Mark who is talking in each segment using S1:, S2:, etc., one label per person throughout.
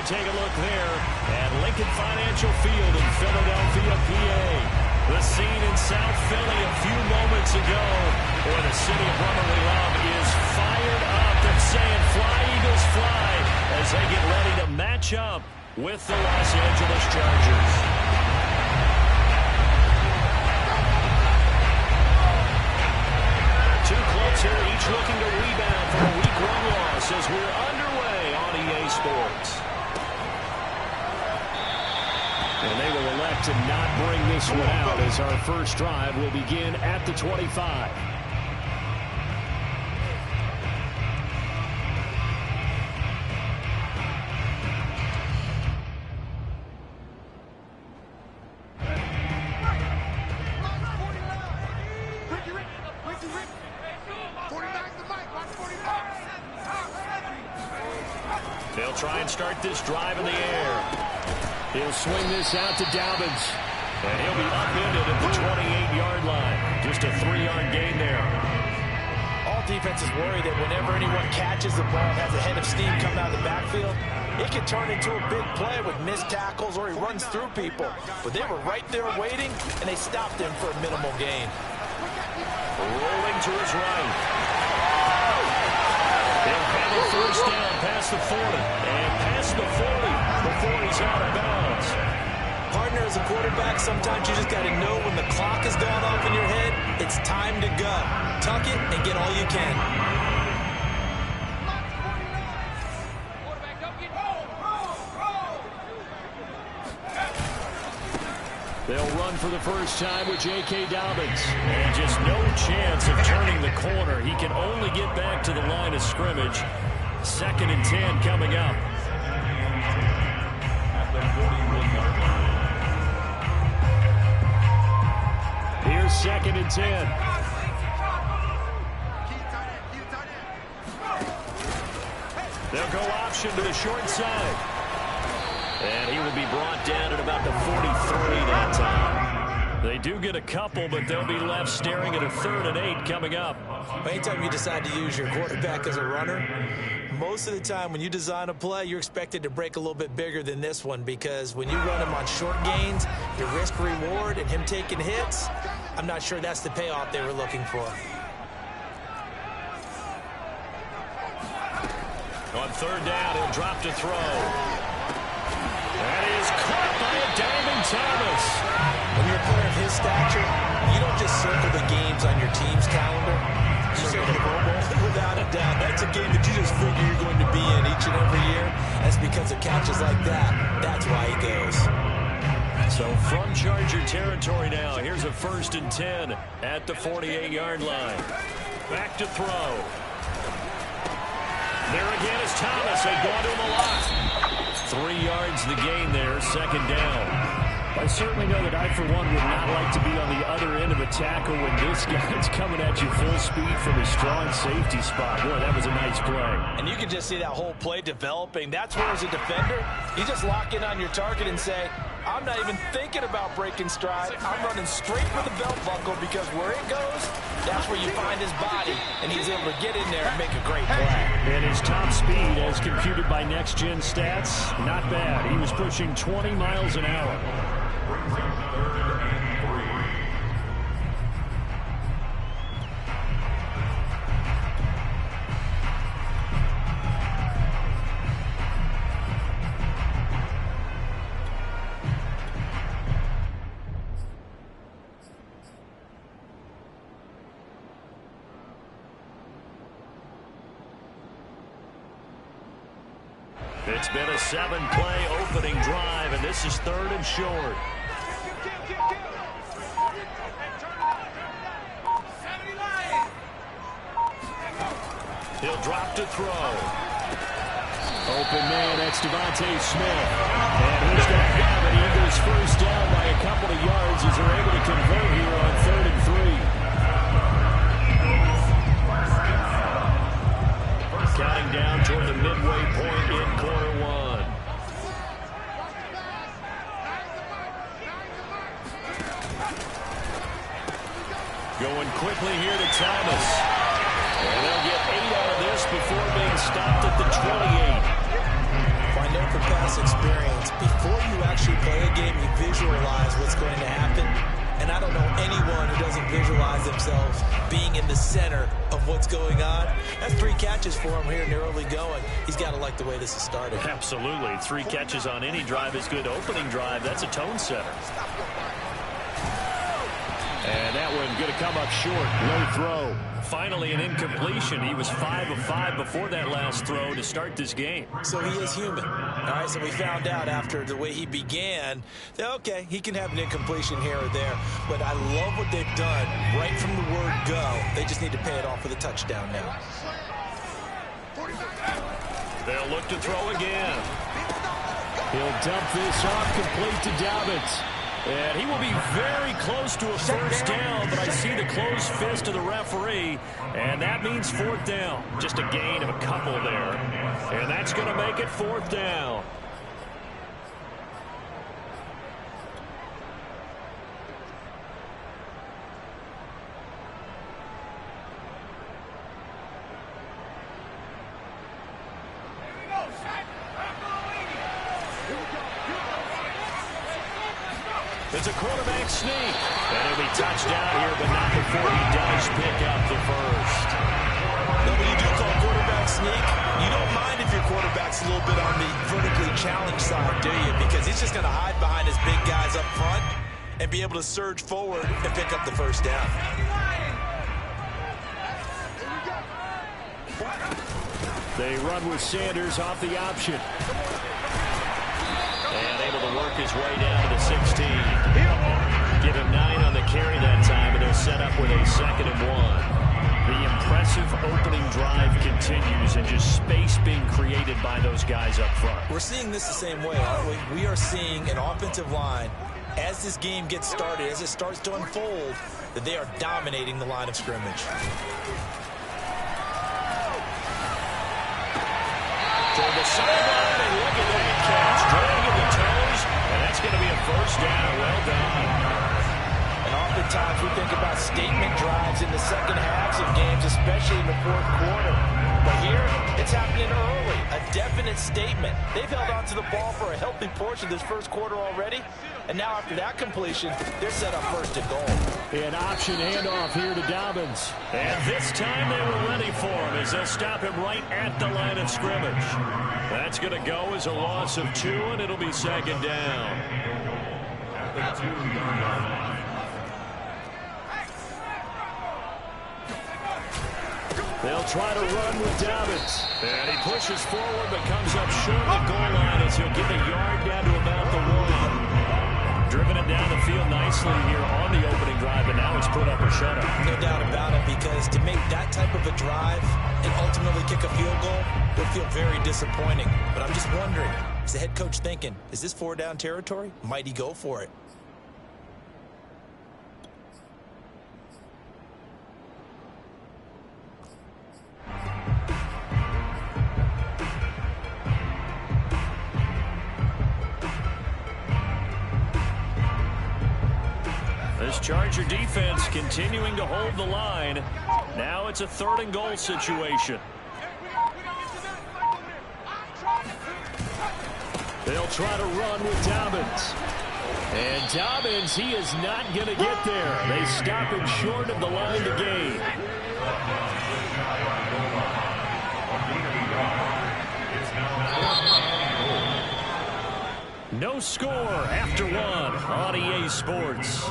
S1: take a look there at Lincoln Financial Field in Philadelphia, PA. The scene in South Philly a few moments ago where the city of brotherly love is fired up. They're saying fly, Eagles, fly as they get ready to match up with the Los Angeles Chargers. Two clubs here, each looking to rebound from a Week 1 loss as we're underway on EA Sports. And they will elect to not bring this one out as our first drive will begin at the 25. They'll try and start this drive in the air. He'll swing this out to Dobbins. And he'll be upended at the 28-yard line. Just a 3-yard gain there.
S2: All defenses worry that whenever anyone catches the ball and has a head of steam coming out of the backfield, it can turn into a big play with missed tackles or he runs through people. But they were right there waiting, and they stopped him for a minimal gain.
S1: Rolling to his right. They'll have a first down past the 40. And past the 40 before he's out of bounds.
S2: Partner, as a quarterback, sometimes you just got to know when the clock has gone off in your head, it's time to go. Tuck it and get all you can.
S1: They'll run for the first time with J.K. Dobbins. And just no chance of turning the corner. He can only get back to the line of scrimmage. 2nd and 10 coming up. Here's 2nd and 10. They'll go option to the short side. And he will be brought down at about the 43 that time. They do get a couple, but they'll be left staring at a 3rd and 8 coming up.
S2: Anytime you decide to use your quarterback as a runner, most of the time when you design a play, you're expected to break a little bit bigger than this one because when you run him on short gains, your risk-reward and him taking hits, I'm not sure that's the payoff they were looking for.
S1: On 3rd down, he'll drop to throw. That is caught by a diving Thomas.
S2: When you're a player of his stature, you don't just circle the games on your team's calendar. You circle the Pro Bowl. Without a doubt, that's a game that you just figure you're going to be in each and every year. That's because of catches like that. That's why he goes.
S1: So from Charger territory now, here's a 1st and 10 at the 48-yard line. Back to throw. There again is Thomas. They've gone to him a lot. 3 yards the gain there, 2nd down. I certainly know that I, for one, would not like to be on the other end of a tackle when this guy's coming at you full speed from a strong safety spot. Boy, that was a nice play.
S2: And you can just see that whole play developing. That's where, as a defender, you just lock in on your target and say, I'm not even thinking about breaking stride. I'm running straight for the belt buckle because where it goes, that's where you find his body. And he's able to get in there and make a great play.
S1: And his top speed, as computed by Next Gen Stats, not bad. He was pushing 20 miles an hour. It's been a 7-play opening drive, and this is 3rd and short. He'll drop to throw. Open man, that's Devontae Smith. And he's going to have it. Eagles first down by a couple of yards as they're able to convert here on 3rd and 3. Counting down toward the midway point in quarter 1. Going quickly here to Thomas. And they'll get 8 out of this before being stopped at the 28.
S2: Find no from past experience, before you actually play a game, you visualize what's going to happen. And I don't know anyone who doesn't visualize themselves being in the center of what's going on. That's 3 catches for him here in the early going. He's got to like the way this has started.
S1: Absolutely. 3 catches on any drive is good. Opening drive, that's a tone setter. And that one going to come up short. Low throw. Finally an incompletion. He was 5 of 5 before that last throw to start this game.
S2: So he is human. All right, so we found out after the way he began that, okay, he can have an incompletion here or there. But I love what they've done right from the word go. They just need to pay it off with a touchdown now.
S1: They'll look to throw again. He'll dump this off complete to Dobbins. And he will be very close to a first down, but I see the closed fist of the referee, and that means 4th down. Just a gain of a couple there. And that's going to make it 4th down. It's a quarterback sneak. And he'll be touched out here, but not before he does pick up the first.
S2: Now, when you do call quarterback sneak, you don't mind if your quarterback's a little bit on the vertically challenged side, do you? Because he's just going to hide behind his big guys up front and be able to surge forward and pick up the first down.
S1: They run with Sanders off the option. And able to work his way down to the 16. Give him 9 on the carry that time, and they'll set up with a 2nd and 1. The impressive opening drive continues, and just space being created by those guys up front.
S2: We're seeing this the same way, aren't we? We are seeing an offensive line, as this game gets started, as it starts to unfold, that they are dominating the line of scrimmage.
S1: To the sideline, and look at that catch. Dragging the toes, and that's going to be a first down. Well done.
S2: And oftentimes we think about statement drives in the second halves of games, especially in the 4th quarter. But here, it's happening early. A definite statement. They've held on to the ball for a healthy portion of this first quarter already. And now after that completion, they're set up 1st and goal.
S1: An option handoff here to Dobbins. And this time they were ready for him as they'll stop him right at the line of scrimmage. That's going to go as a loss of 2, and it'll be 2nd down. They'll try to run with Dobbins. And he pushes forward but comes up short of the goal line as he'll get a yard down to about the 1. Driven it down the field nicely here on the opening drive, and now he's put up a shutout.
S2: No doubt about it, because to make that type of a drive and ultimately kick a field goal will feel very disappointing. But I'm just wondering, is the head coach thinking, is this 4-down territory? Might he go for it?
S1: This Charger defense continuing to hold the line. Now it's a 3rd and goal situation. They'll try to run with Dobbins. And Dobbins, he is not going to get there. They stop him short of the line to gain. No score after 1 on EA Sports.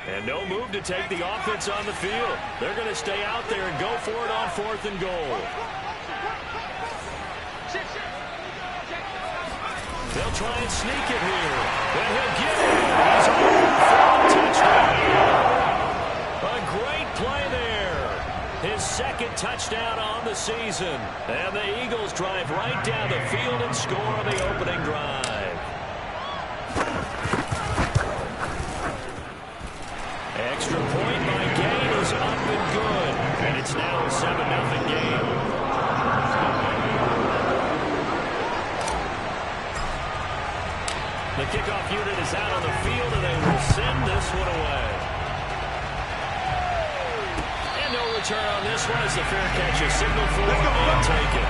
S1: And no move to take the offense on the field. They're going to stay out there and go for it on 4th and goal. They'll try and sneak it here. And he'll get it. He's open for a touchdown. A great play there. His 2nd touchdown on the season. And the Eagles drive right down the field and score on the opening drive. extra point by Gain is up and good. And it's now a 7-0 game. The kickoff unit is out on the field, and they will send this one away. And no return on this one as the fair catch is signaled for and taken.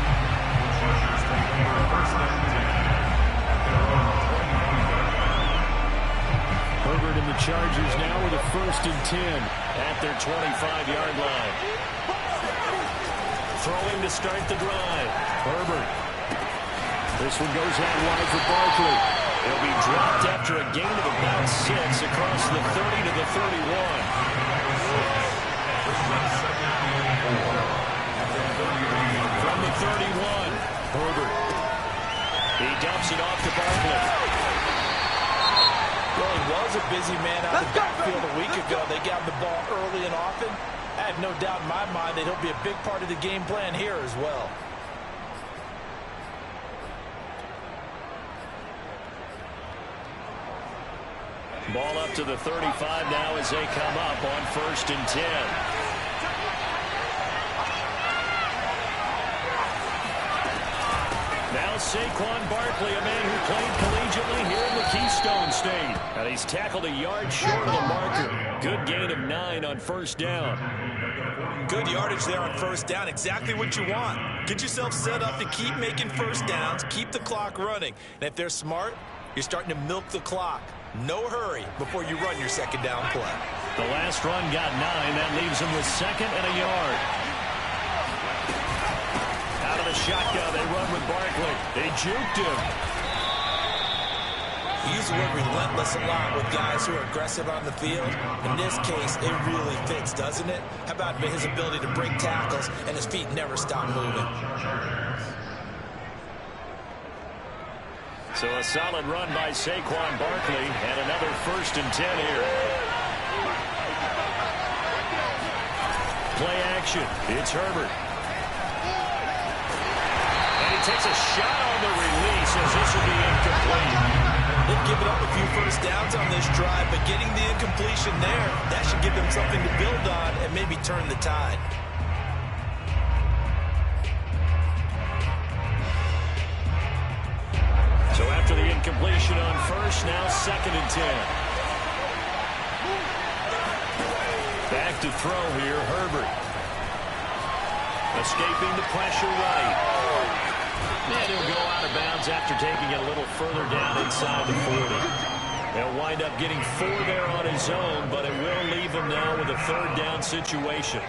S1: Herbert and the Chargers now with a 1st and 10 at their 25-yard line. Throwing to start the drive. Herbert. This one goes out wide for Barkley. It'll be dropped after a gain of about 6 across the 30 to the 31. From the 31, Herbert. He dumps it off to Barkley.
S2: Well, he was a busy man out of the backfield a week ago. They got the ball early and often. I have no doubt in my mind that he'll be a big part of the game plan here as well.
S1: Ball up to the 35 now as they come up on 1st and 10. Now Saquon Barkley, a man who played collegiately here in the Keystone State. And he's tackled a yard short of the marker. Good gain of 9 on 1st down.
S2: Good yardage there on 1st down. Exactly what you want. Get yourself set up to keep making 1st downs, keep the clock running. And if they're smart, you're starting to milk the clock. No hurry before you run your 2nd down play.
S1: The last run got 9. That leaves him with 2nd and a yard. Out of the shotgun, they run with Barkley. They juked him.
S2: We use the word relentless a lot with guys who are aggressive on the field. In this case, it really fits, doesn't it? How about his ability to break tackles and his feet never stop moving?
S1: So a solid run by Saquon Barkley and another 1st and 10 here. Play action. It's Herbert. And he takes a shot on the release as this will be incomplete.
S2: They've given up a few 1st downs on this drive, but getting the incompletion there, that should give them something to build on and maybe turn the tide.
S1: So after the incompletion on 1st, now 2nd and 10. Back to throw here, Herbert. Escaping the pressure right. And he'll go out of bounds after taking it a little further down inside the 40. He'll wind up getting 4 there on his own, but it will leave him now with a 3rd down situation.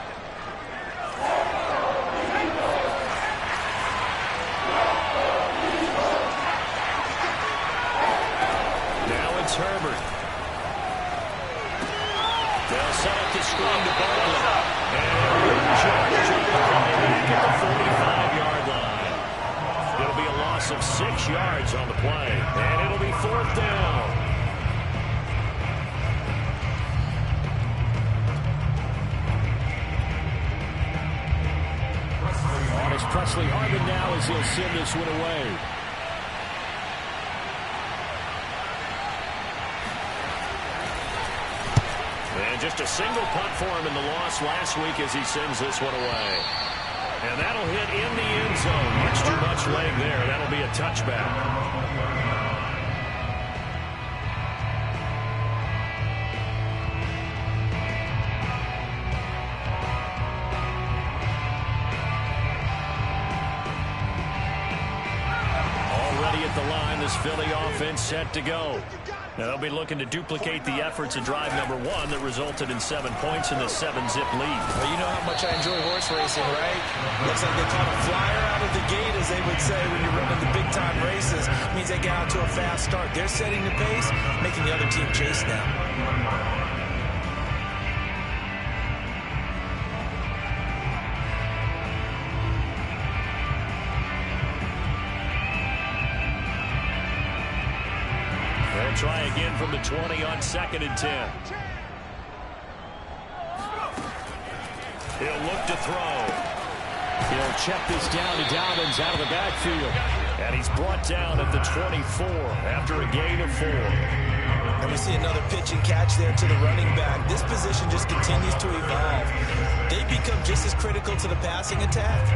S1: It's Herbert. They'll set up the screen to Barkley. And a charge on the play back at the 45-yard line. It'll be a loss of 6 yards on the play. And it'll be 4th down. On is Presley Harvin now as he'll send this one away. And just a single punt for him in the loss last week as he sends this one away. And that'll hit in the end zone. Much too much leg there. That'll be a touchback. Already at the line, this Philly offense set to go. Now they'll be looking to duplicate the efforts of drive number 1 that resulted in 7 points in the 7-zip lead.
S2: Well, you know how much I enjoy horse racing, right? Looks like they caught a flyer out of the gate, as they would say when you're running the big-time races. It means they get out to a fast start. They're setting the pace, making the other team chase them.
S1: Try again from the 20 on 2nd and 10. He'll look to throw. He'll check this down to Dobbins out of the backfield. And he's brought down at the 24 after a gain of 4.
S2: And we see another pitch and catch there to the running back. This position just continues to evolve. They become just as critical to the passing attack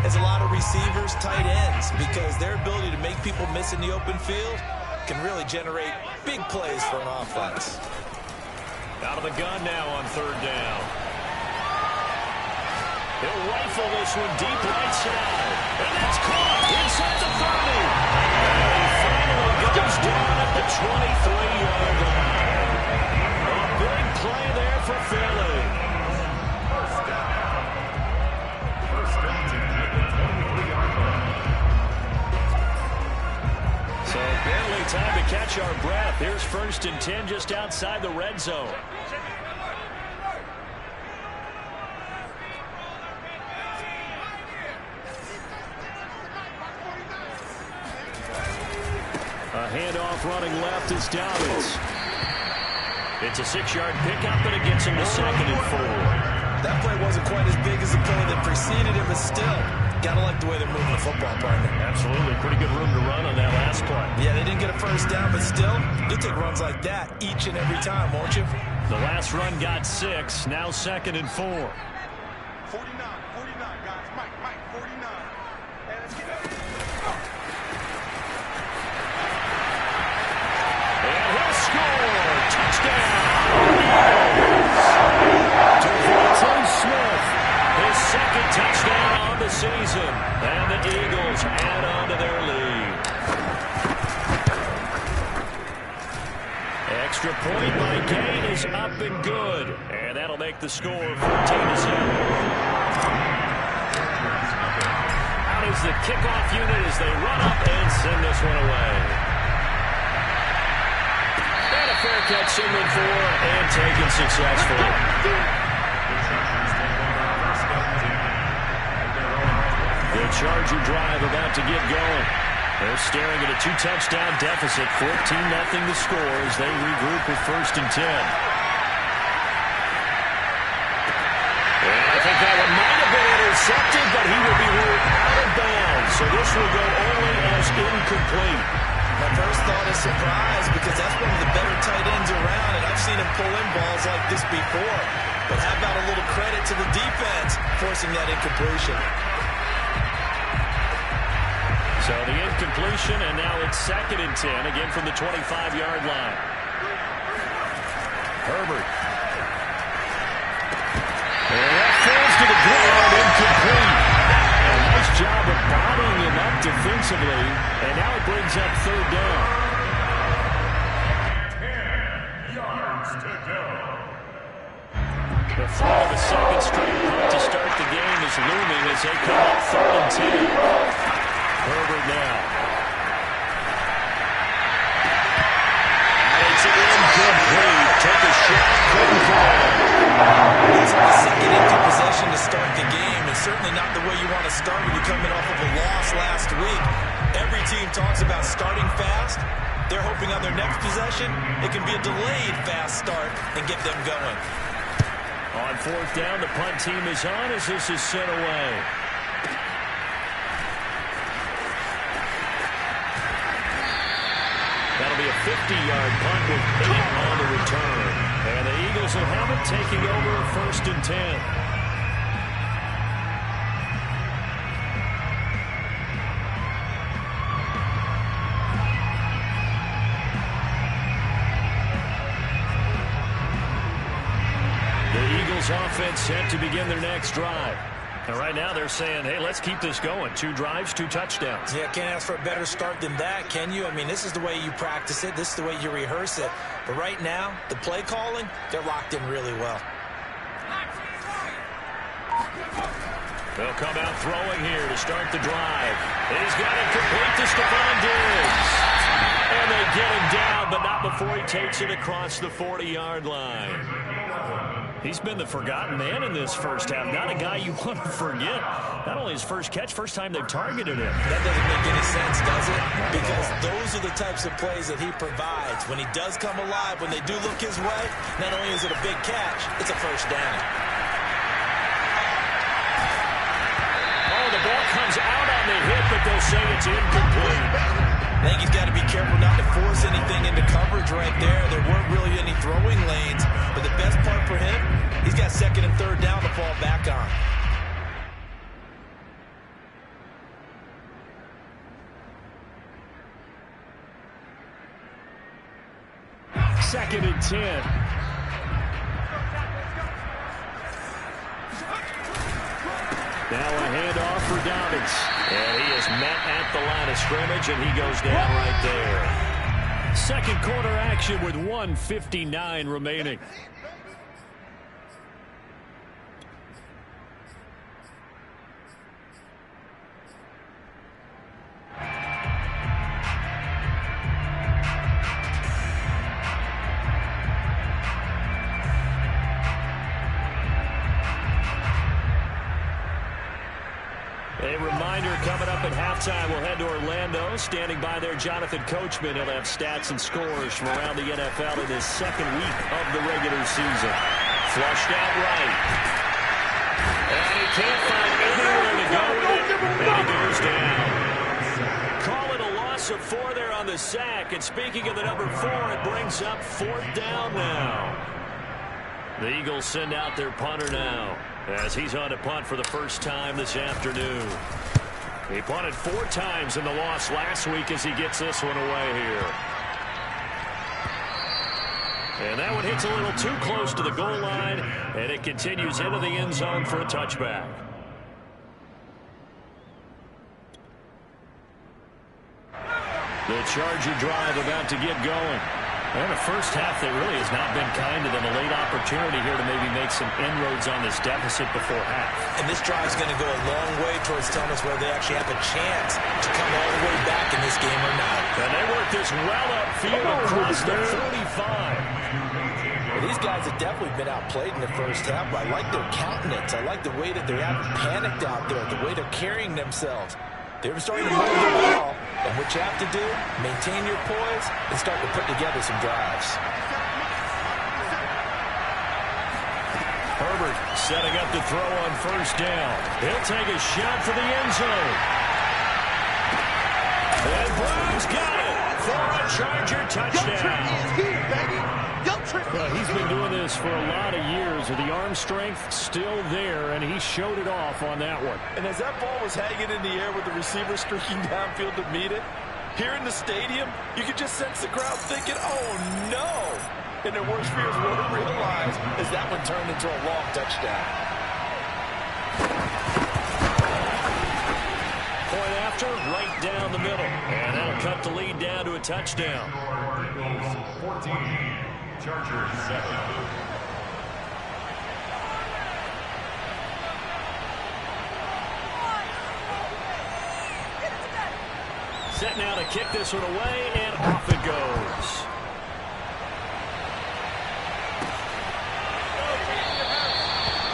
S2: as a lot of receivers, tight ends, because their ability to make people miss in the open field can really generate big plays for an offense.
S1: Out of the gun now on third down. He'll rifle this one deep right side. And that's caught inside the 30. And he finally goes down at the 23-yard line. A big play there for Philly. So barely time to catch our breath. Here's 1st and 10 just outside the red zone. A handoff running left is Dobbins. It's a 6-yard pickup, but it gets him to 2nd and 4.
S2: That play wasn't quite as big as the play that preceded it, but still, gotta like the way they're moving the football, partner.
S1: Absolutely. Pretty good room to run on that last play.
S2: Yeah, they didn't get a first down, but still, you'll take runs like that each and every time, won't you?
S1: The last run got 6, now 2nd and 4.
S3: 49, guys. Mike, 49. Hey, let's get it.
S1: And he'll score! Touchdown! Devontae Smith, his 2nd touchdown on the season. And the Eagles add on to their lead. Extra point by Gain is up and good. And that'll make the score 14-7. Out is the kickoff unit as they run up and send this one away. And a fair catch signaling for and taken successfully. The Charger drive about to get going. They're staring at a 2-touchdown deficit, 14-0 to score as they regroup with 1st and 10. And I think that one might have been intercepted, but he will be ruled out of bounds. So this will go only as incomplete.
S2: My first thought is surprise, because that's one of the better tight ends around, and I've seen him pull in balls like this before. But how about a little credit to the defense forcing that incompletion?
S1: So the incompletion, and now it's 2nd and 10, again from the 25-yard line. Herbert. And that falls to the ground, incomplete. A nice job of bodying him up defensively, and now it brings up 3rd down.
S3: 10 yards to go.
S1: The threat of a 2nd straight punt to start the game is looming as they come up 3rd and 10. Herbert now. It's incomplete. Take a shot. Couldn't fall.
S2: It's the 2nd empty possession to start the game, and certainly not the way you want to start when you're coming off of a loss last week. Every team talks about starting fast. They're hoping on their next possession, it can be a delayed fast start and get them going.
S1: On 4th down, the punt team is on as this is sent away. That'll be a 50-yard punt with 8 on the return. And the Eagles will have it, taking over 1st and 10. The Eagles offense set to begin their next drive. And right now they're saying, hey, let's keep this going. 2 drives, 2 touchdowns.
S2: Yeah, can't ask for a better start than that, can you? I mean, this is the way you practice it. This is the way you rehearse it. But right now, the play calling, they're locked in really well.
S1: They'll come out throwing here to start the drive. He's got it complete to Stephon Diggs. And they get him down, but not before he takes it across the 40-yard line. He's been the forgotten man in this first half. Not a guy you want to forget. Not only his first catch, first time they've targeted him.
S2: That doesn't make any sense, does it? Because those are the types of plays that he provides. When he does come alive, when they do look his way, not only is it a big catch, it's a first down.
S1: Oh, the ball comes out on the hit, but they'll say it's incomplete.
S2: I think he's got to be careful not to force anything into coverage right there. There weren't really any throwing lanes, but the best part for him, he's got second and third down to fall back on.
S1: Second and 10. Now a handoff for Dobbins. And he is met at the line of scrimmage, and he goes down right there. Second quarter action with 1:59 remaining. A reminder coming up at halftime, we'll head to Orlando. Standing by there, Jonathan Coachman. He'll have stats and scores from around the NFL in his second week of the regular season. Flushed out right. And he can't find anywhere to go with it. And he goes down. Call it a loss of 4 there on the sack. And speaking of the number 4, it brings up 4th down now. The Eagles send out their punter now, as he's on to punt for the first time this afternoon. He punted 4 times in the loss last week as he gets this one away here. And that one hits a little too close to the goal line, and it continues into the end zone for a touchback. The Charger drive about to get going. And a first half that really has not been kind to them. A late opportunity here to maybe make some inroads on this deficit before half.
S2: And this drive is going to go a long way towards telling us whether they actually have a chance to come all the way back in this game or not.
S1: And they work this well upfield across the 45.
S2: Well, these guys have definitely been outplayed in the first half, but I like their countenance. I like the way that they haven't panicked out there, the way they're carrying themselves. They're starting to move the ball, and what you have to do, maintain your poise and start to put together some drives.
S1: Herbert setting up to throw on first down. He'll take a shot for the end zone. And Brown's got it for a Charger touchdown. Well, he's been doing this for a lot of years with the arm strength still there, and he showed it off on that one.
S2: And as that ball was hanging in the air with the receiver streaking downfield to meet it, here in the stadium, you could just sense the crowd thinking, oh, no. And their worst fears weren't realized as that one turned into a long touchdown.
S1: Point after, right down the middle. And that'll cut the lead down to a touchdown.
S3: 14. Chargers 7.
S1: Set now to kick this one away, and off it goes.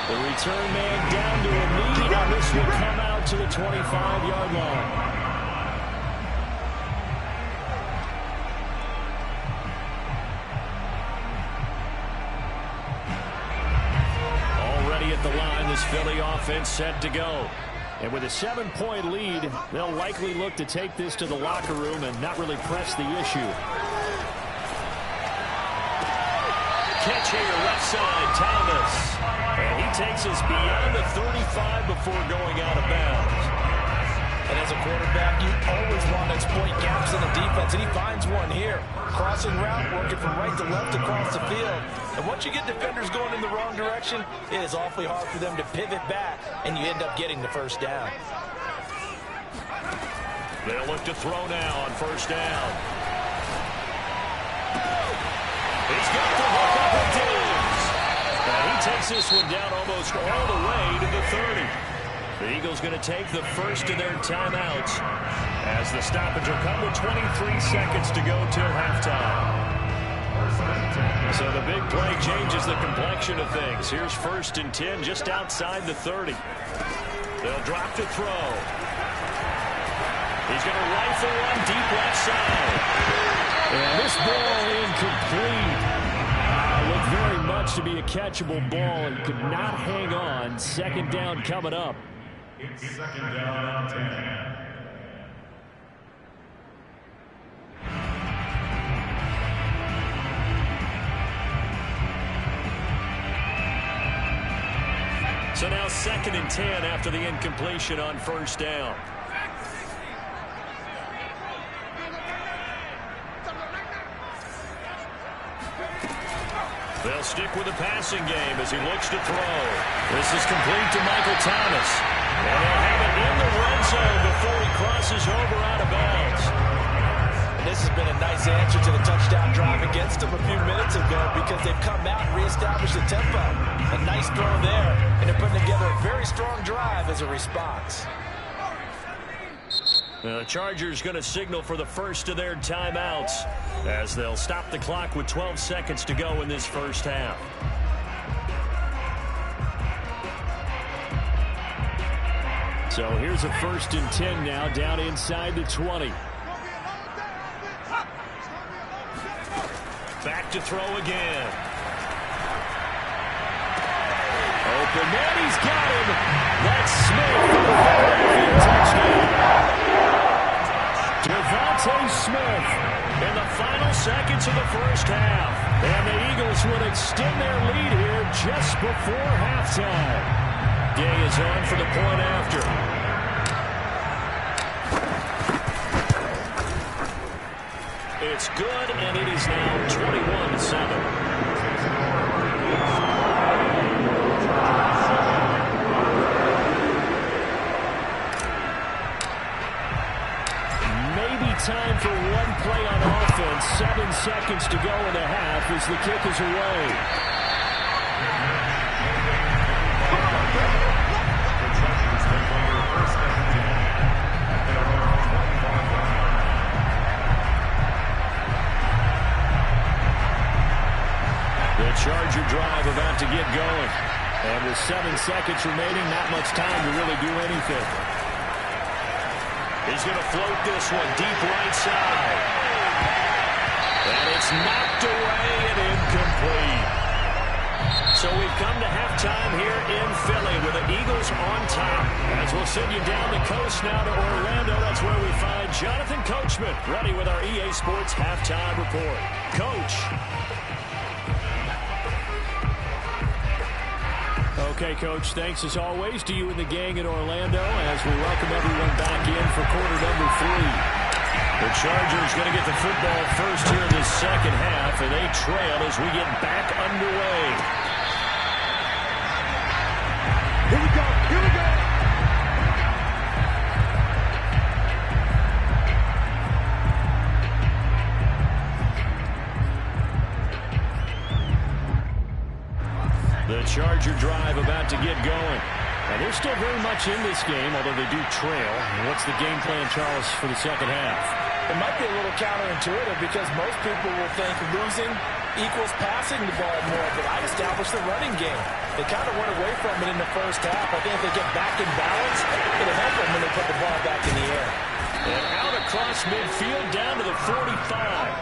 S1: The return man down to a knee, and this will come out to the 25-yard line. Already at the line, this Philly offense set to go. And with a 7-point lead, they'll likely look to take this to the locker room and not really press the issue. Catch here, left side, Thomas. And he takes us beyond the 35 before going out of bounds.
S2: And as a quarterback, you always want to exploit gaps in the defense, and he finds one here. Crossing route, working from right to left across the field. And once you get defenders going in the wrong direction, it is awfully hard for them to pivot back, and you end up getting the first down.
S1: They'll look to throw now on first down. He's got the hook up with Diggs. And he takes this one down almost all the way to the 30. The Eagles going to take the first of their timeouts as the stoppage will come with 23 seconds to go till halftime. So the big play changes the complexion of things. Here's 1st and 10 just outside the 30. They'll drop to throw. He's going to rifle one deep left side. And this ball incomplete. Looked very much to be a catchable ball and could not hang on. 2nd down coming up.
S3: It's 2nd down and 10.
S1: So now 2nd and 10 after the incompletion on first down. They'll stick with the passing game as he looks to throw. This is complete to Michael Thomas. And they'll have it in the red zone before he crosses over out of bounds.
S2: And this has been a nice answer to the touchdown drive against them a few minutes ago because they've come out and reestablished the tempo. A nice throw there, and they're putting together a very strong drive as a response.
S1: The Chargers going to signal for the first of their timeouts as they'll stop the clock with 12 seconds to go in this first half. So here's a 1st and 10 now down inside the 20. Back to throw again. Open man, he's got him. That's Smith for the Philadelphia touchdown. Devontae Smith in the final seconds of the first half. And the Eagles would extend their lead here just before halftime. Day is on for the point after. It's good, and it is now 21-7. Time for one play on offense. 7 seconds to go in the half as the kick is away. The Charger drive about to get going. And with 7 seconds remaining, not much time to really do anything. He's going to float this one deep right side. And it's knocked away and incomplete. So we've come to halftime here in Philly with the Eagles on top. As we'll send you down the coast now to Orlando, that's where we find Jonathan Coachman ready with our EA Sports halftime report. Coach. Okay, Coach, thanks as always to you and the gang in Orlando as we welcome everyone back in for quarter number 3. The Chargers going to get the football first here in this second half, and they trail as we get back underway. Here we go, here we go. The Charger drive about to get going. And they're still very much in this game, although they do trail. What's the game plan, Charles, for the second half?
S2: It might be a little counterintuitive because most people will think losing equals passing the ball more, but I established the running game. They kind of went away from it in the first half. I think if they get back in balance, it'll help them when they put the ball back in the air.
S1: And out across midfield down to the 45.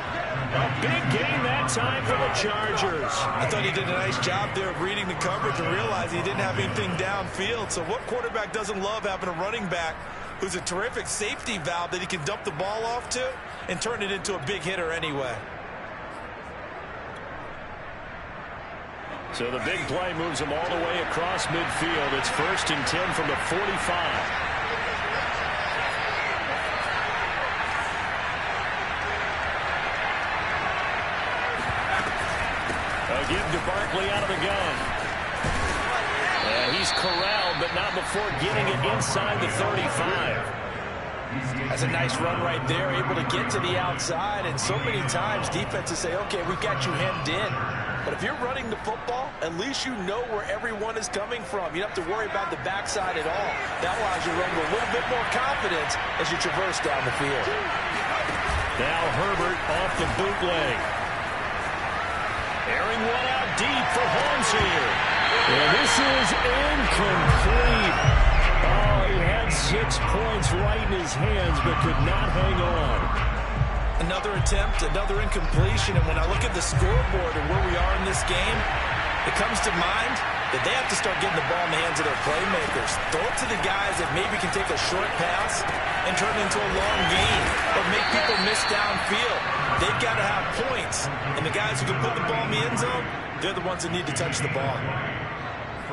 S1: A big gain that time for the Chargers.
S2: I thought he did a nice job there of reading the coverage and realizing he didn't have anything downfield. So what quarterback doesn't love having a running back who's a terrific safety valve that he can dump the ball off to and turn it into a big hitter anyway?
S1: So the big play moves him all the way across midfield. It's 1st and 10 from the 45. Give to Barkley out of the gun. And he's corralled, but not before getting it inside the 35.
S2: That's a nice run right there, able to get to the outside. And so many times defenses say, okay, we've got you hemmed in. But if you're running the football, at least you know where everyone is coming from. You don't have to worry about the backside at all. That allows you to run with a little bit more confidence as you traverse down the field.
S1: Now Herbert off the bootleg. Airing one out deep for Holmes here. And this is incomplete. Oh, he had 6 points right in his hands, but could not hang on.
S2: Another attempt, another incompletion. And when I look at the scoreboard and where we are in this game, it comes to mind that they have to start getting the ball in the hands of their playmakers. Throw it to the guys that maybe can take a short pass and turn it into a long gain or make people miss downfield. They've got to have points. And the guys who can put the ball in the end zone, they're the ones that need to touch the ball.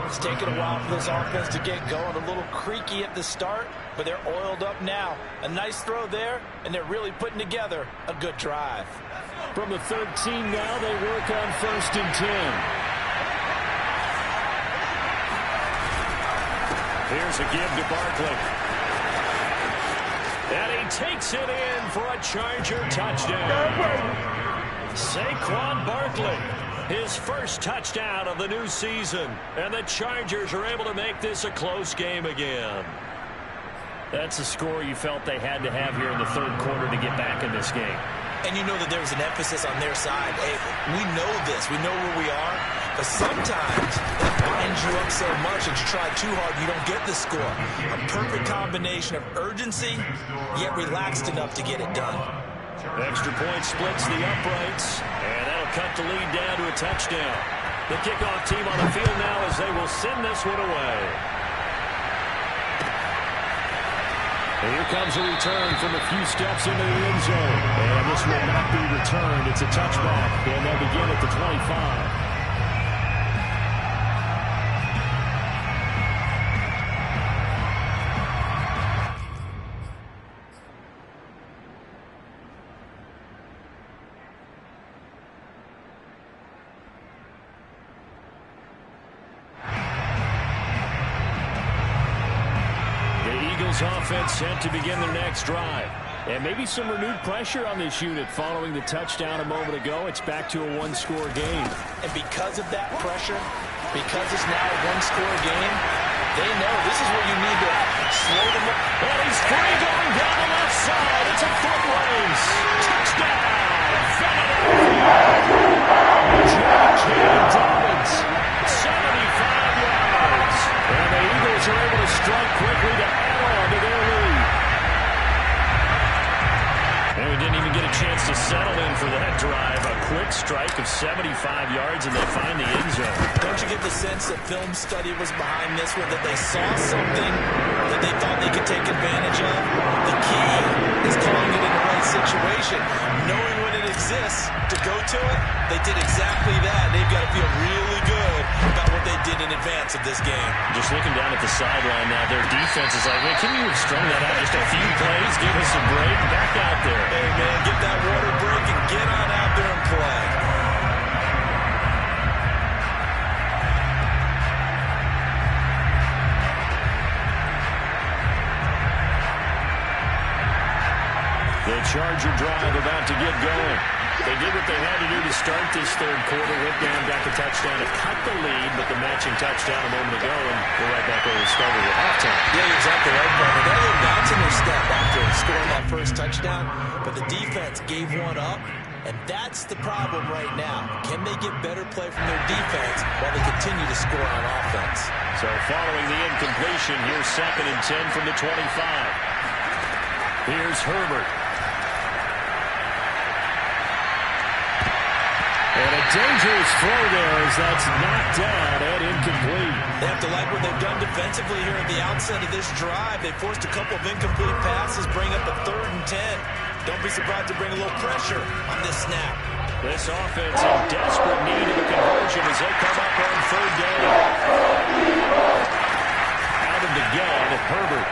S2: It's taken a while for this offense to get going. A little creaky at the start, but they're oiled up now. A nice throw there, and they're really putting together a good drive.
S1: From the 13 now, they work on 1st and 10. Here's a give to Barkley. And he takes it in for a Charger touchdown. Saquon Barkley, his first touchdown of the new season. And the Chargers are able to make this a close game again. That's a score you felt they had to have here in the 3rd quarter to get back in this game.
S2: And you know that there was an emphasis on their side. Hey, we know this. We know where we are. But sometimes it binds you up so much that you try too hard, you don't get the score. A perfect combination of urgency, yet relaxed enough to get it done.
S1: Extra point splits the uprights, and that'll cut the lead down to a touchdown. The kickoff team on the field now as they will send this one away. Here comes a return from a few steps into the end zone. And this will not be returned. It's a touchback, and they'll begin at the 25. Offense set to begin their next drive. And maybe some renewed pressure on this unit following the touchdown a moment ago. It's back to a 1-score game.
S2: And because of that pressure, because it's now a 1-score game, they know this is where you need to slow them up.
S1: And he's free going down the left side. It's a foot race. Touchdown! J.K. Dobbins, 75 yards. And the Eagles are able to strike quickly to add on to their lead. And we didn't even get a chance to settle in for that drive. A quick strike of 75 yards, and they find the end zone.
S2: Don't you get the sense that film study was behind this one, that they saw something that they thought they could take advantage of? The key is calling it in the right situation. Knowing when it exists to go to it, they did exactly that. They've got to feel really good about what they did in advance of this game.
S1: Just looking down at the sideline now, their defense is like, man, can you have strung that out just a few plays? Give us a break. Back out there.
S2: Hey, man, get that water break and get on out there and play.
S1: The Charger drive about to get going. They did what they had to do to start this 3rd quarter. Went down, got the touchdown to cut the lead, but the matching touchdown a moment ago, and we're right back where we started at halftime.
S2: Yeah, you're exactly right, Brandon. They had a little bounce in their step after scoring that first touchdown, but the defense gave one up, and that's the problem right now. Can they get better play from their defense while they continue to score on offense?
S1: So following the incompletion, here's 2nd and 10 from the 25. Here's Herbert. And a dangerous throw there as that's knocked down and incomplete.
S2: They have to like what they've done defensively here at the outset of this drive. They forced a couple of incomplete passes, bring up a 3rd and 10. Don't be surprised to bring a little pressure on this snap.
S1: This offense in desperate need of a conversion as they come up on 3rd down. Out of the gun, Herbert.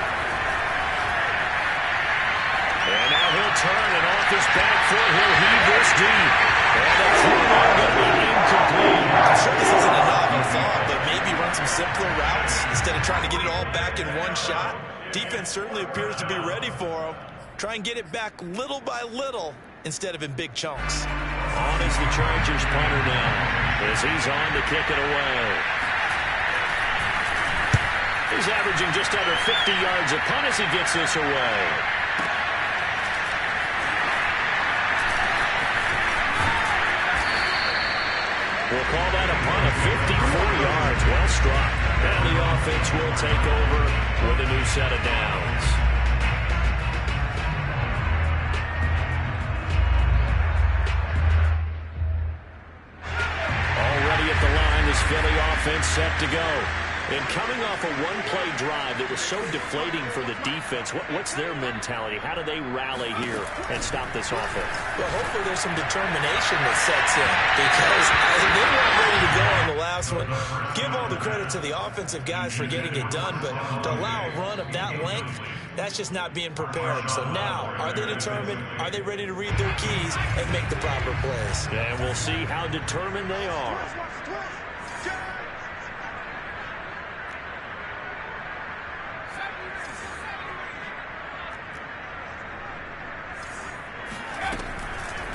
S1: And now he'll turn, and off his back foot, he'll heave this deep. And the throw going to be incomplete.
S2: I'm sure this isn't a novel thought, but maybe run some simpler routes instead of trying to get it all back in one shot. Defense certainly appears to be ready for him. Try and get it back little by little instead of in big chunks.
S1: On is the Chargers punter now as he's on to kick it away. He's averaging just under 50 yards a punt as he gets this away. We'll call that a punt of 54 yards. Well struck. And the offense will take over with a new set of downs. Already at the line, this Philly offense set to go. And coming off a one-play drive that was so deflating for the defense, what's their mentality? How do they rally here and stop this offense?
S2: Well, hopefully there's some determination that sets in because they weren't ready to go on the last one. Give all the credit to the offensive guys for getting it done, but to allow a run of that length, that's just not being prepared. So now, are they determined? Are they ready to read their keys and make the proper plays?
S1: And we'll see how determined they are.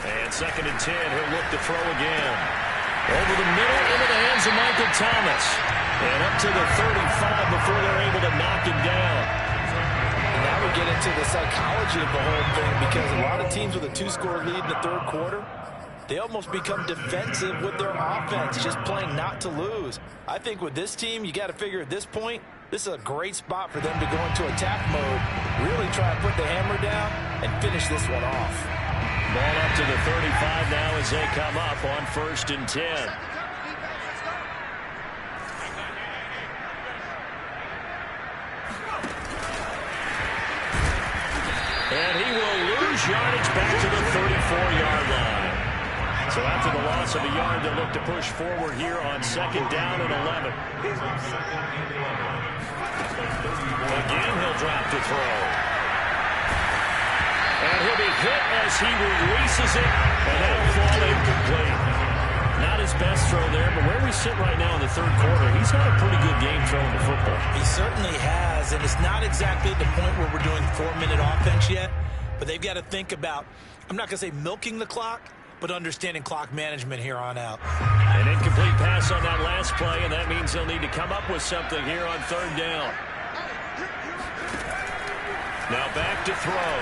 S1: And 2nd and 10, he'll look to throw again. Over the middle, into the hands of Michael Thomas. And up to the 35 before they're able to knock him down.
S2: And now we get into the psychology of the whole thing because a lot of teams with a 2-score lead in the third quarter, they almost become defensive with their offense, just playing not to lose. I think with this team, you got to figure at this point, this is a great spot for them to go into attack mode, really try and put the hammer down and finish this one off.
S1: Ball up to the 35 now as they come up on 1st and 10. And he will lose yardage back to the 34-yard line. So after the loss of a yard, they'll look to push forward here on 2nd down and 11. Again, he'll drop to throw. And he'll be hit as he releases it, and that'll fall incomplete. Not his best throw there, but where we sit right now in the third quarter, he's had a pretty good game throwing the football.
S2: He certainly has, and it's not exactly the point where we're doing 4-minute offense yet, but they've got to think about, I'm not going to say milking the clock, but understanding clock management here on out.
S1: An incomplete pass on that last play, and that means they'll need to come up with something here on 3rd down. Now back to throw.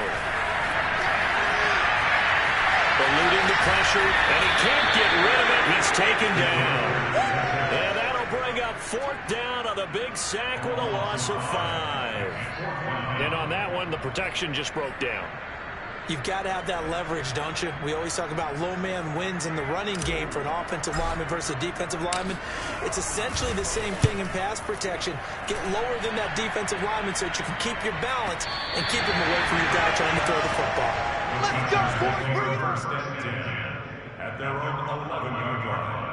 S1: Eluding the pressure, and he can't get rid of it. He's taken down. And that'll bring up 4th down on the big sack with a loss of 5. And on that one, the protection just broke down.
S2: You've got to have that leverage, don't you? We always talk about low man wins in the running game for an offensive lineman versus a defensive lineman. It's essentially the same thing in pass protection. Get lower than that defensive lineman so that you can keep your balance and keep him away from your guy trying to throw the football.
S3: Let's go, boys. Bring it. 1st and 10 at their own 11-yard line.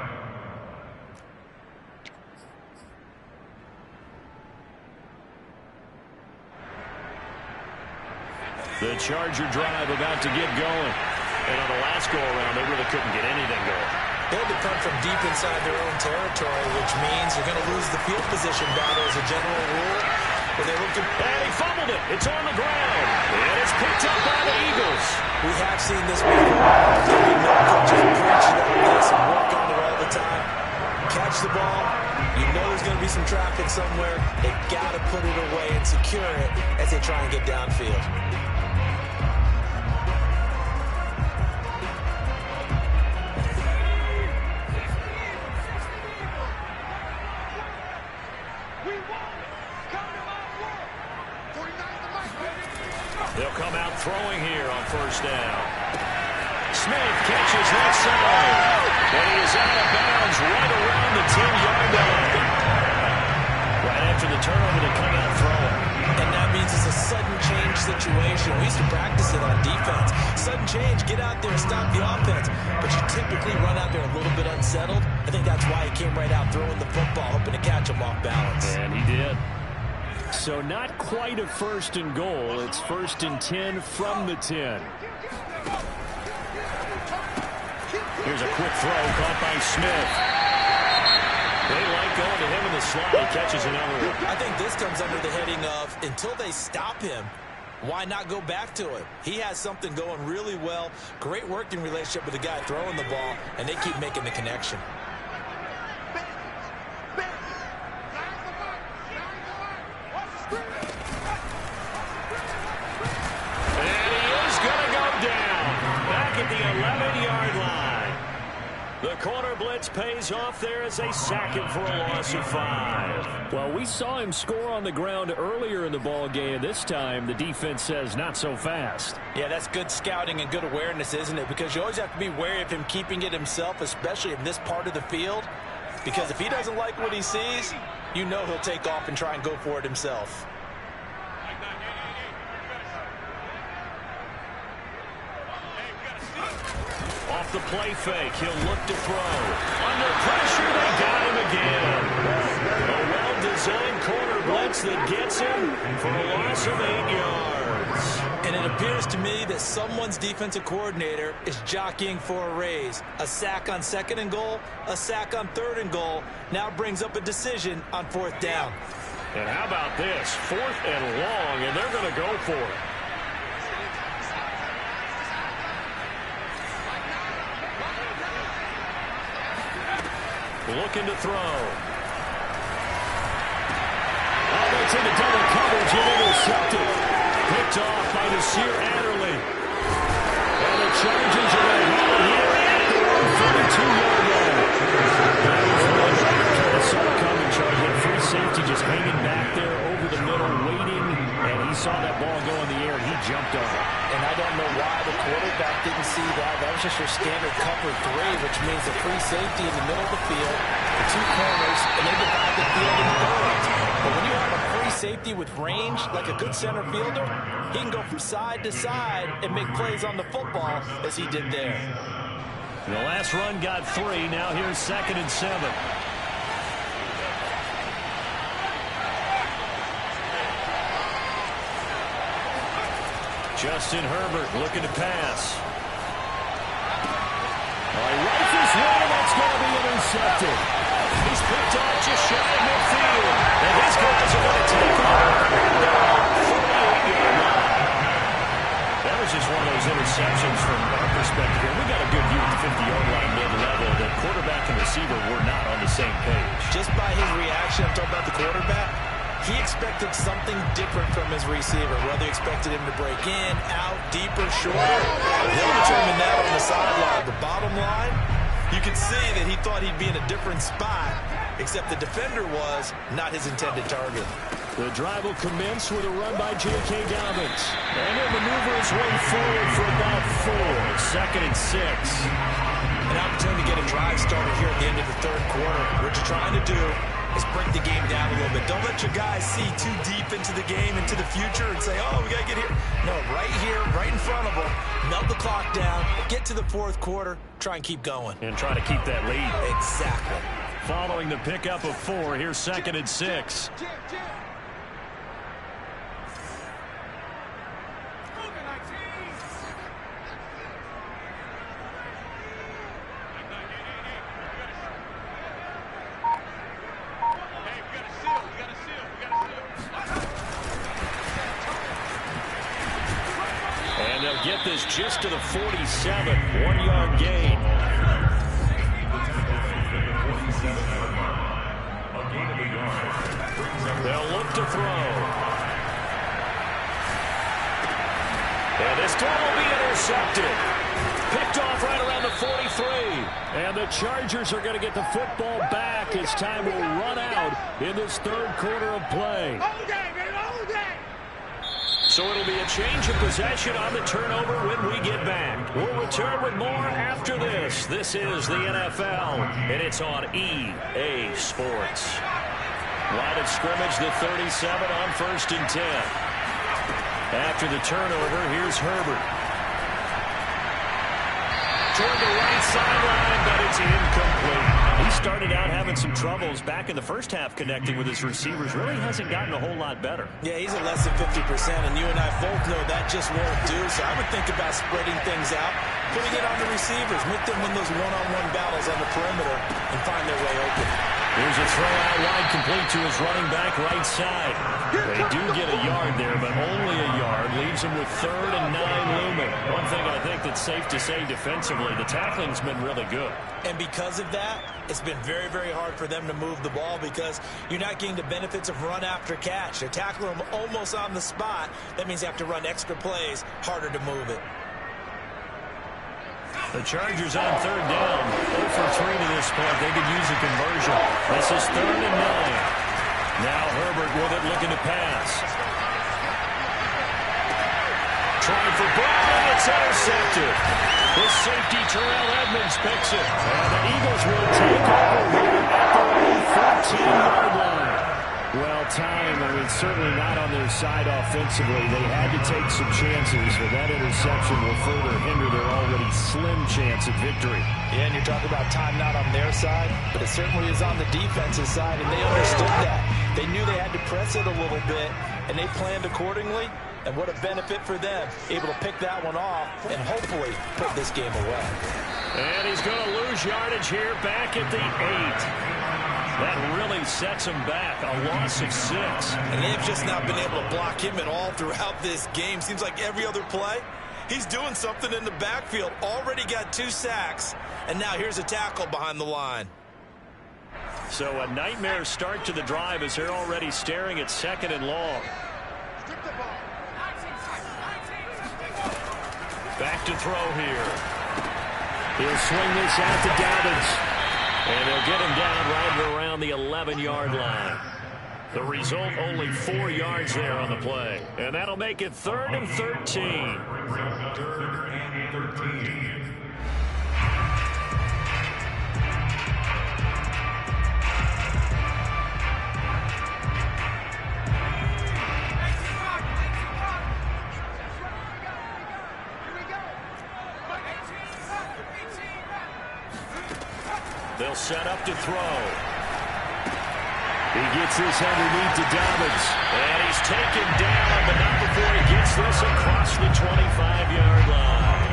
S1: The Charger drive about to get going. And on the last go-around, they really couldn't get anything going.
S2: They had to come from deep inside their own territory, which means you're going to lose the field position battle as a general rule. But they look to...
S1: And he fumbled it. It's on the ground. And it's picked up by the Eagles.
S2: We have seen this before. We know coaches preach about this and work on it all the time. Catch the ball. You know there's going to be some traffic somewhere. They've got to put it away and secure it as they try and get downfield.
S1: They'll come out throwing here on 1st down. Smith catches left side. And he is out of bounds right around the 10-yard line. Right after the turnover, they come out throwing.
S2: And that means it's a sudden change situation. We used to practice it on defense. Sudden change, get out there and stop the offense. But you typically run out there a little bit unsettled. I think that's why he came right out throwing the football, hoping to catch him off balance.
S1: And he did. So not quite a 1st and goal. It's 1st and 10 from the 10. Here's a quick throw caught by Smith. They like going to him in the slot. He catches another one.
S2: I think this comes under the heading of until they stop him, why not go back to it? He has something going really well. Great working relationship with the guy throwing the ball, and they keep making the connection.
S1: At the 11-yard line. The corner blitz pays off there as they sack him for a loss of 5. Well, we saw him score on the ground earlier in the ball game. This time, the defense says not so fast.
S2: Yeah, that's good scouting and good awareness, isn't it? Because you always have to be wary of him keeping it himself, especially in this part of the field. Because if he doesn't like what he sees, you know he'll take off and try and go for it himself.
S1: Off the play fake, he'll look to throw. Under pressure, they got him again. A well-designed corner blitz that gets him for a loss of 8 yards.
S2: And it appears to me that someone's defensive coordinator is jockeying for a raise. A sack on 2nd and goal, a sack on 3rd and goal, now brings up a decision on 4th down.
S1: And how about this? 4th and long, and they're going to go for it. Looking to throw. Oh, that's into double coverage and intercepted. Picked off by Nasir Adderley. And the Chargers are going to have it here at their own 42-yard line. Kind of saw it coming, Charlie. Free safety just hanging back there over the middle, waiting. And he saw that ball go in the air, and he jumped on it.
S2: And I don't know why the quarterback didn't see that. That was just your standard cover 3, which means the free safety in the middle of the field, the 2 corners, and they divide the field into thirds. But when you have a free safety with range, like a good center fielder, he can go from side to side and make plays on the football as he did there.
S1: The last run got 3. Now here's 2nd and 7. Justin Herbert looking to pass. He rifles one, and that's going to be intercepted. He's picked off just shy of midfield. And his guys are going to take him out. 48-yard line. That was just one of those interceptions from our perspective here. We got a good view at the 50-yard line mid-level. The quarterback and receiver were not on the same page.
S2: Just by his reaction, I'm talking about the quarterback, he expected something different from his receiver, whether he expected him to break in, out, deeper, shorter. He'll determine that on the sideline. The bottom line, you could see that he thought he'd be in a different spot, except the defender was not his intended target.
S1: The drive will commence with a run by J.K. Dobbins. And he'll maneuver his way forward for about 4. 2nd and 6.
S2: An opportunity to get a drive started here at the end of the 3rd quarter. What you're trying to do is break the game down a little bit. Don't let your guys see too deep into the game, into the future, and say, oh, we got to get here. No, right here, right in front of them, melt the clock down, get to the 4th quarter, try and keep going.
S1: And try to keep that lead.
S2: Exactly.
S1: Following the pickup of 4, here's 2nd and 6. Get this just to the 47. 1-yard gain. They'll look to throw. And this throw will be intercepted. Picked off right around the 43. And the Chargers are going to get the football back as time will run out in this 3rd quarter of play. So it'll be a change of possession on the turnover when we get back. We'll return with more after this. This is the NFL, and it's on EA Sports. Line of scrimmage, the 37 on 1st and 10. After the turnover, here's Herbert. Toward the right sideline, but it's incomplete. He started out having some troubles back in the first half connecting with his receivers. Really hasn't gotten a whole lot better.
S2: Yeah, he's at less than 50%, and you and I both know that just won't do. So I would think about spreading things out, putting it on the receivers, make them win those one-on-one battles on the perimeter and find their way open.
S1: Here's a throw out wide complete to his running back right side. They do get a yard there, but only a yard. Leaves him with 3rd and 9 looming. One thing I think that's safe to say defensively, the tackling's been really good.
S2: And because of that, it's been very, very hard for them to move the ball because you're not getting the benefits of run after catch. They tackle them almost on the spot. That means you have to run extra plays, harder to move it.
S1: The Chargers on 3rd down. 0 for 3 to this point. They could use a conversion. This is 3rd and 9. Now Herbert with it, looking to pass. Trying for Brown, and it's intercepted. The safety, Terrell Edmonds, picks it. And the Eagles will take over here at their own 14-yard line. Well, time, certainly not on their side offensively. They had to take some chances, but that interception will further hinder their already slim chance at victory.
S2: Yeah, and you're talking about time not on their side, but it certainly is on the defensive side, and they understood that. They knew they had to press it a little bit, and they planned accordingly. And what a benefit for them, able to pick that one off and hopefully put this game away.
S1: And he's going to lose yardage here back at the 8. That really sets him back, a loss of 6.
S4: And they've just not been able to block him at all throughout this game. Seems like every other play, he's doing something in the backfield. Already got 2 sacks, and now here's a tackle behind the line.
S1: So a nightmare start to the drive as they're already staring at 2nd and long. Back to throw here. He'll swing this out to Dobbins. And they'll get him down right around the 11-yard line. The result, only 4 yards there on the play. And that'll make it 3rd and 13.
S3: 3rd and 13.
S1: They'll set up to throw. He gets this underneath to Dobbins. And he's taken down, but not before he gets this across the 25-yard line.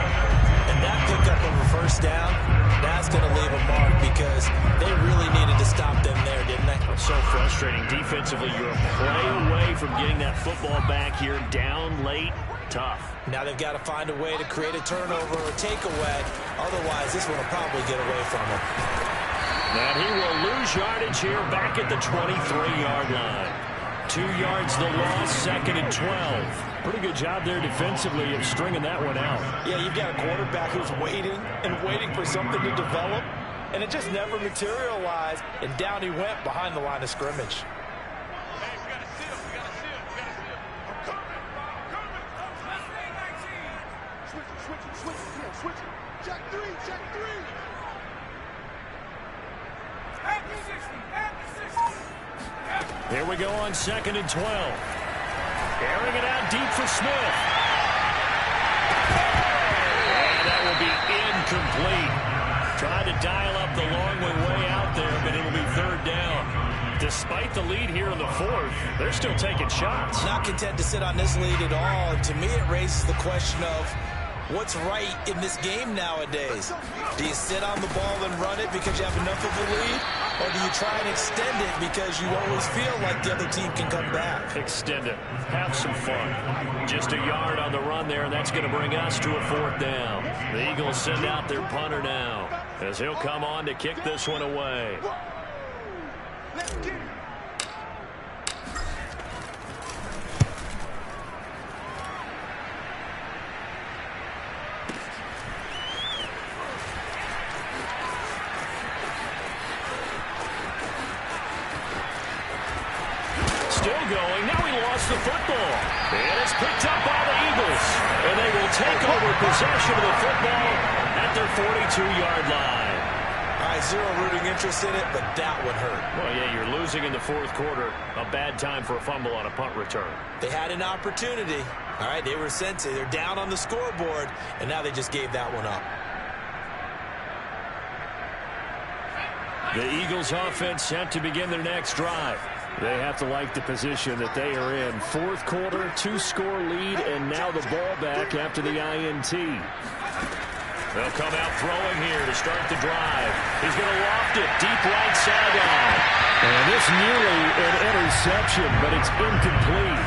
S2: And that pickup of a first down, that's going to leave a mark because they really needed to stop them there, didn't they?
S1: So frustrating. Defensively, you're a play away from getting that football back here. Down late, tough.
S2: Now they've got to find a way to create a turnover or a takeaway. Otherwise, this one will probably get away from them.
S1: And he will lose yardage here back at the 23-yard line. 2 yards the loss, 2nd and 12. Pretty good job there defensively of stringing that one out.
S2: Yeah, you've got a quarterback who's waiting and waiting for something to develop, and it just never materialized, and down he went behind the line of scrimmage.
S1: Here we go on 2nd and 12. Airing it out deep for Smith. And that will be incomplete. Trying to dial up the long way out there, but it'll be 3rd down. Despite the lead here in the 4th, they're still taking shots.
S2: Not content to sit on this lead at all. And to me, it raises the question of what's right in this game nowadays. Do you sit on the ball and run it because you have enough of a lead? Or do you try and extend it because you always feel like the other team can come back?
S1: Extend it. Have some fun. Just a yard on the run there, and that's going to bring us to a 4th down. The Eagles send out their punter now as he'll come on to kick this one away.
S5: Let's get it.
S1: Going. Now he lost the football. And it's picked up by the Eagles. And they will take over possession of the football at their 42-yard line.
S2: All right, zero rooting interest in it, but that would hurt.
S1: Well, yeah, you're losing in the 4th quarter. A bad time for a fumble on a punt return.
S2: They had an opportunity. All right, they were sent to. They're down on the scoreboard, and now they just gave that one up.
S1: The Eagles offense set to begin their next drive. They have to like the position that they are in. 4th quarter, 2-score lead, and now the ball back after the INT. They'll come out throwing here to start the drive. He's going to loft it deep right sideline. And this nearly an interception, but it's incomplete.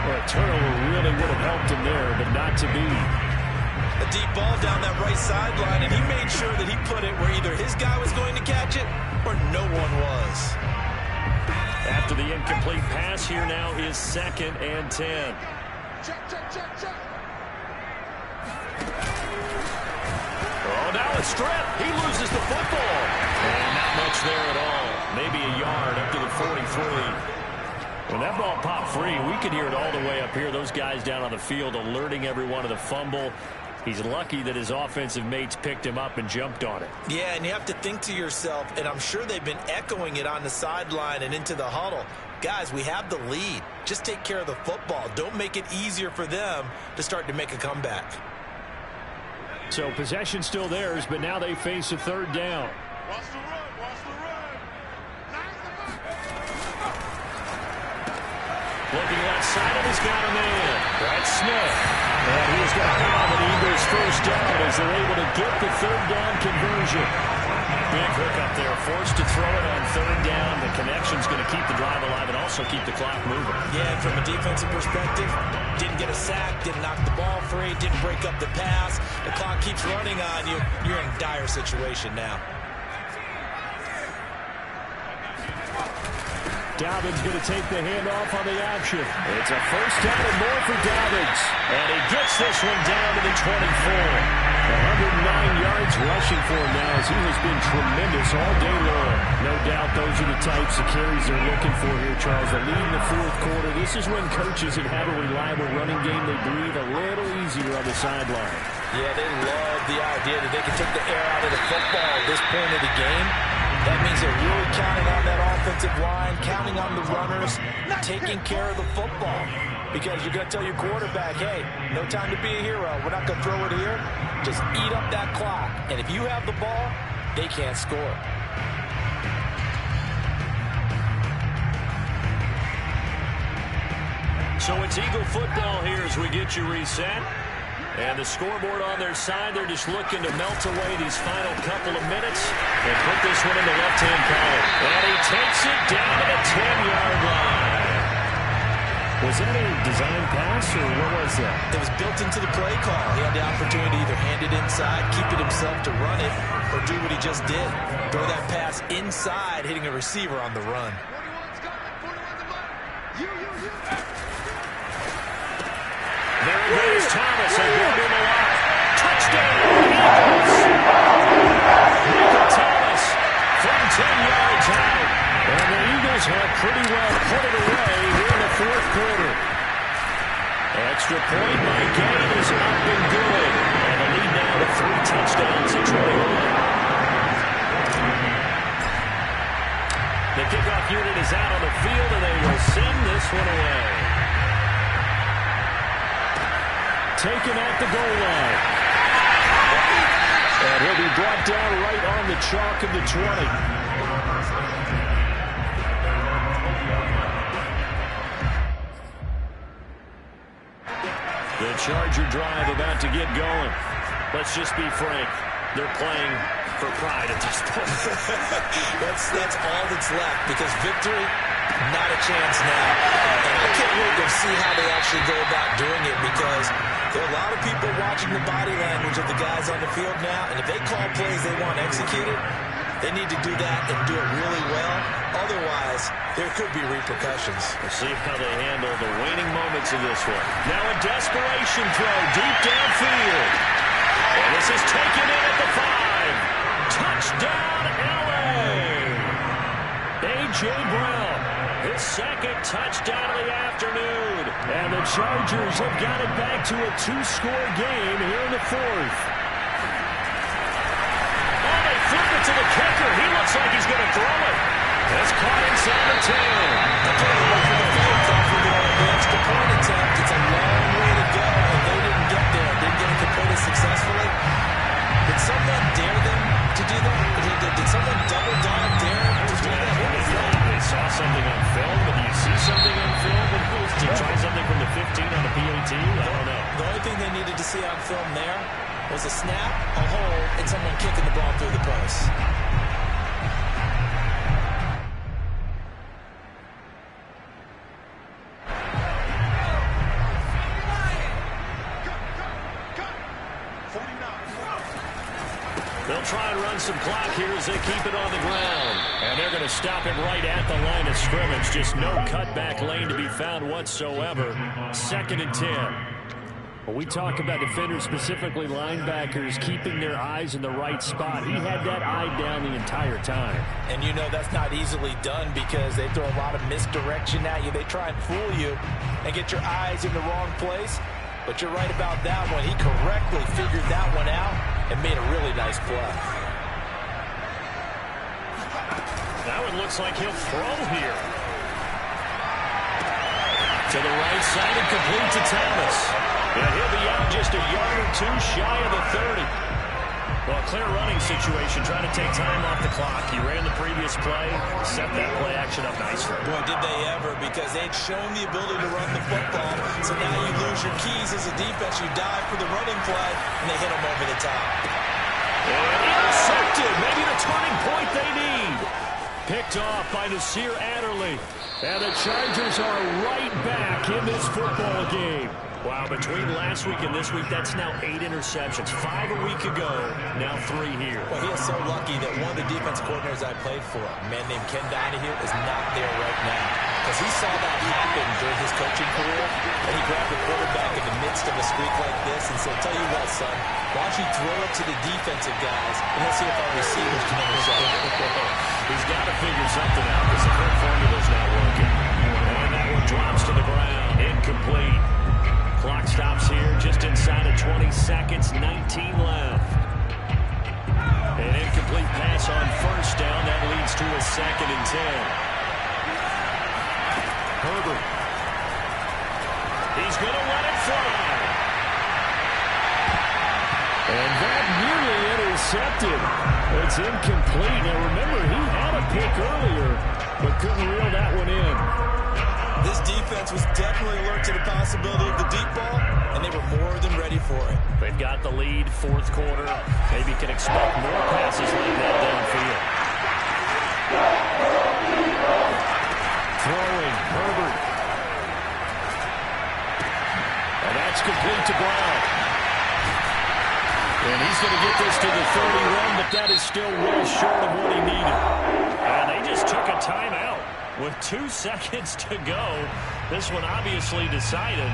S1: Well, a turnover really would have helped him there, but not to be.
S2: A deep ball down that right sideline, and he made sure that he put it where either his guy was going to catch it or no one was.
S1: After the incomplete pass, here now is 2nd and 10.
S5: Check, check, check, check.
S1: Oh, now a strip. He loses the football. And not much there at all. Maybe a yard up to the 43. When that ball popped free, we could hear it all the way up here. Those guys down on the field alerting everyone of the fumble. He's lucky that his offensive mates picked him up and jumped on it.
S4: Yeah, and you have to think to yourself, and I'm sure they've been echoing it on the sideline and into the huddle. Guys, we have the lead. Just take care of the football. Don't make it easier for them to start to make a comeback.
S1: So possession still theirs, but now they face a third down.
S5: Watch the run, watch the run.
S1: Looking left side, and he's got a man. Brad Smith. And he's going to have an Eagles first down as they're able to get the third down conversion. Big hook up there, forced to throw it on third down. The connection's going to keep the drive alive and also keep the clock moving.
S4: Yeah, and from a defensive perspective, didn't get a sack, didn't knock the ball free, didn't break up the pass. The clock keeps running on you. You're in a dire situation now.
S1: Dobbins going to take the handoff on the action. It's a first down and more for Dobbins. And he gets this one down to the 24. 109 yards rushing for him now as he has been tremendous all day long. No doubt those are the types of carries they're looking for here, Charles. The lead in the fourth quarter. This is when coaches that have a reliable running game, they breathe a little easier on the sideline.
S4: Yeah, they love the idea that they can take the air out of the football at this point of the game. That means they're really counting on that offensive line, counting on the runners, taking care of the football. Because you're going to tell your quarterback, hey, no time to be a hero. We're not going to throw it here. Just eat up that clock. And if you have the ball, they can't score.
S1: So it's Eagle football here as we get you reset. And the scoreboard on their side, they're just looking to melt away these final couple of minutes and put this one in the left-hand column. And he takes it down to the 10-yard line. Was that a design pass, or what was that?
S4: It was built into the play call. He had the opportunity to either hand it inside, keep it himself to run it, or do what he just did. Throw that pass inside, hitting a receiver on the run.
S5: 41's coming, 41's the button. You.
S1: There goes Thomas. They go to the line. Touchdown, Eagles. Michael Thomas from 10 yards out. And the Eagles have pretty well put it away here in the fourth quarter. Extra point by Gain is up and good. And the lead now to 3 touchdowns at 21. The kickoff unit is out on the field, and they will send this one away. Taken at the goal line. And he'll be brought down right on the chalk of the 20. The Charger drive about to get going. Let's just be frank. They're playing for pride at this point.
S4: That's all that's left, because victory, not a chance now. And I can't wait to see how they actually go about doing it, because there are a lot of people watching the body language of the guys on the field now, and if they call plays they want executed, they need to do that and do it really well. Otherwise, there could be repercussions.
S1: We'll see how they handle the waning moments of this one. Now a desperation throw deep downfield. And this is taken in at the 5. Touchdown, L.A. A.J. Brown, his second touchdown of the afternoon. And the Chargers have got it back to a 2-score game here in the fourth. Oh, they flip it to the kicker. He looks like he's going to throw it. That's caught inside the 10.
S4: The extra point attempt, it's a long way to go, and they didn't get there. Didn't get it completed successfully. Did someone dare them to do that? Did someone double dog dare them to do that? What was that?
S1: They saw something on film, but do you see something on film? Did you try something from the 15 on the PAT? I don't know.
S4: The only thing they needed to see on film there was a snap, a hold, and someone kicking the ball through the post.
S1: They'll try and run some clock here as they keep it on the ground. And they're going to stop him right at the line of scrimmage. Just no cutback lane to be found whatsoever. 2nd and 10. When we talk about defenders, specifically linebackers, keeping their eyes in the right spot, he had that eye down the entire time.
S4: And you know that's not easily done, because they throw a lot of misdirection at you. They try and fool you and get your eyes in the wrong place.
S2: But you're right about that one. He correctly figured that one out and made a really nice play.
S1: Now it looks like he'll throw here. To the right side and complete to Thomas. And he'll be out just a yard or two shy of the 30. Well, a clear running situation, trying to take time off the clock. He ran the previous play, set that play action up nicely.
S2: Boy, did they ever, because they'd shown the ability to run the football. So now you lose your keys as a defense. You dive for the running play, and they hit them over the top.
S1: And intercepted. Maybe the turning point they need. Picked off by Nasir Adderley. And the Chargers are right back in this football game. Wow, between last week and this week, that's now 8 interceptions. 5 a week ago, now 3 here.
S2: Well, he is so lucky that one of the defense coordinators I played for, a man named Ken Donahue, is not there right now. Because he saw that happen during his coaching career, and he grabbed the quarterback in the midst of a streak like this and said, tell you what, son, why don't you throw it to the defensive guys, and let's see if our receivers can intercept it.
S1: He's got to figure something out because the current formula's not working. And that one drops to the ground. Incomplete. Clock stops here just inside of 20 seconds, 19 left. An incomplete pass on first down. That leads to a 2nd and 10. Herbert. He's going to let it fly. And that nearly intercepted. It's incomplete. Now remember, he had a pick earlier, but couldn't reel that one in.
S2: This defense was definitely alert to the possibility of the deep ball, and they were more than ready for it.
S1: They've got the lead, 4th quarter. Maybe can expect more passes like that downfield. Throwing, Herbert. And that's complete to Brown. And he's going to get this to the 31, but that is still well short of what he needed. And they just took a timeout. With 2 seconds to go, this one obviously decided.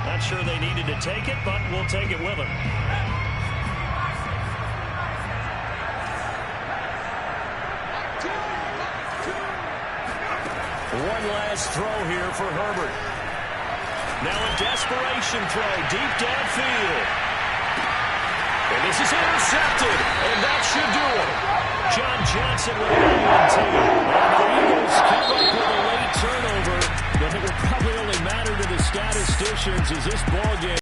S1: Not sure they needed to take it, but we'll take it with them. One last throw here for Herbert. Now a desperation throw deep downfield. And this is intercepted, and that should do it. John Johnson with an INT. And the Eagles come up with a late turnover, but it will probably only matter to the statisticians as this ball game